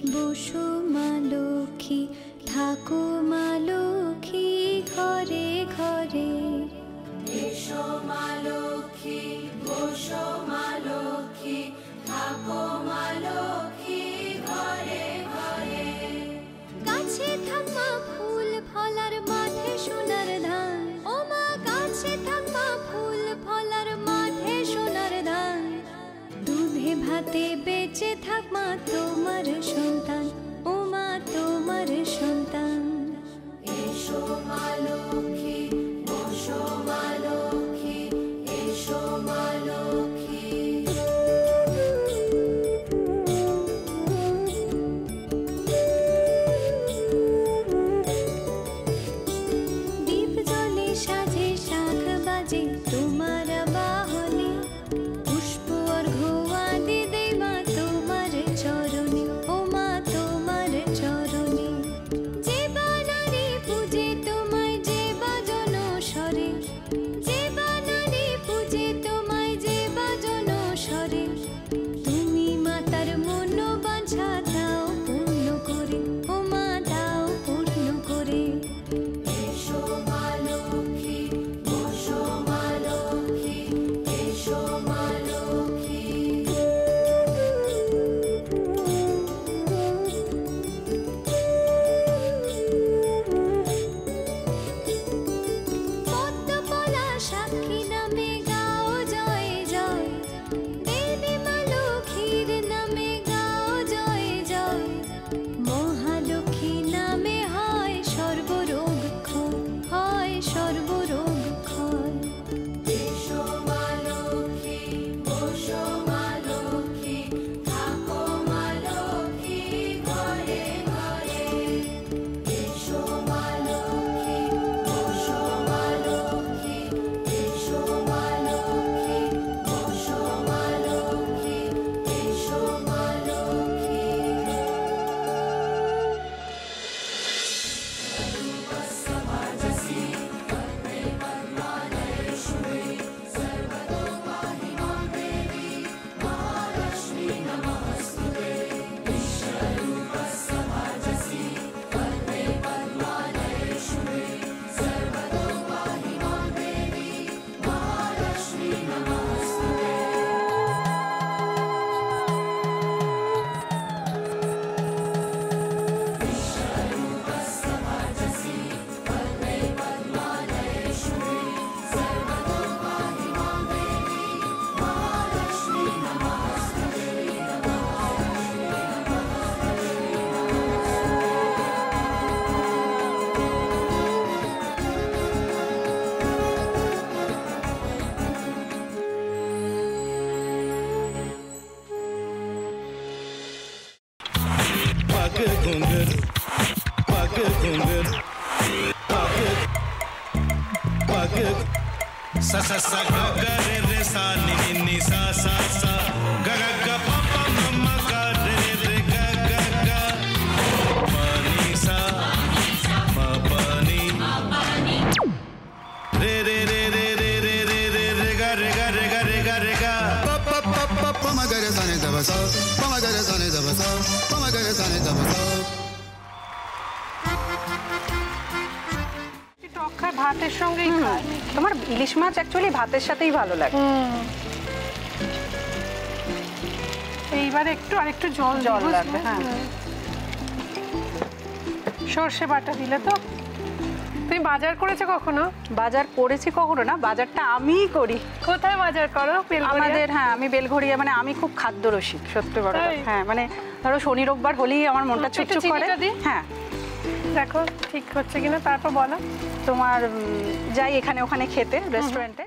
বসো মা লক্ষ্মী, থাকো মা লক্ষ্মী ঘরে ঘরে। এসো মা লক্ষ্মী, বসো মা লক্ষ্মী, থাকো মা লক্ষ্মী ঘরে ঘরে। গাছে থাকা ফুল ফলার মাঠে সোনার ধান, ও মা গাছে থাকা ফুল ফলার মাঠে সোনার ধান। দুধে ভাতে বেঁচে থাক মা তোমার সন্তান, ও মা তোমার সন্তান। এসো মা লক্ষ্মী, বসো মা লক্ষ্মী, এসো মা লক্ষ্মী। দীপ জ্বলে সাজে শাখ বাজে তোমার বাহনে, পুষ্প অর্ঘ্য আদি দেই মা তোমার চরণে, ও মা তোমার চরণে। যে বানারে পূজে তোমায় যে বাজন স্বরে, যে বানারে পূজে তোমায় যে বাজন স্বরে। তুমি মাতার মন বাঞ্ছা দাও পূর্ণ করে, ও মা দাও পূর্ণ করে। এসো মা লক্ষ্মী, বসো মা লক্ষ্মী, এসো মা লক্ষ্মী। পদ্মপলা সাক্ষী নামে গাও জয় জয়, দেবী মা লক্ষ্মীর নামে গাও জয় জয়। মহালক্ষ্মী নামে হয় সর্বরোগ ক্ষয়, হয় সর্বরোগ ক্ষয়। এসো মা লক্ষ্মী, বসো মা লক্ষ্মী, থাকো মা লক্ষ্মী ঘরে ঘরে। এসো মা লক্ষ্মী, বসো মা লক্ষ্মী, এসো মা লক্ষ্মী, বসো মা লক্ষ্মী, এসো মা লক্ষ্মী। पग घुंघर पग घुंघर पग पग सा सा सा ग ग रे रे सा नि नि नि सा सा सा ग ग ग प प म म ग रे रे ग ग ग प नि सा म प नि रे रे रे रे रे रे रे रे रे ग रे ग रे ग रे ग रे ग प प प प प म ग रे सा नि द ब सा प म ग रे सा नि द ब सा प म ग रे सा नि द ब सा। টক খায় ভাতের সঙ্গেই খায়। তোমার ইলিশ মাছ অ্যাকচুয়ালি ভাতের সাথেই ভালো লাগে। এইবারে একটু আরেকটু জল জল লাগবে। হ্যাঁ, সর্ষে বাটা দিলে তো। তুমি বাজার করেছো কখনো? বাজার করেছি কখনো না, বাজারটা আমিই করি। কোথায় বাজার করো? আমাদের, হ্যাঁ, আমি বেলঘড়িয়া, মানে আমি খুব খাদ্য রসিক, সত্যি বড়। হ্যাঁ, মানে ধরো শনি রোববার হলেই আমার মনটা চুপচুপ করে। হ্যাঁ, দেখো ঠিক হচ্ছে কিনা, তারপর বলো। তোমার যাই এখানে ওখানে খেতে রেস্টুরেন্টে,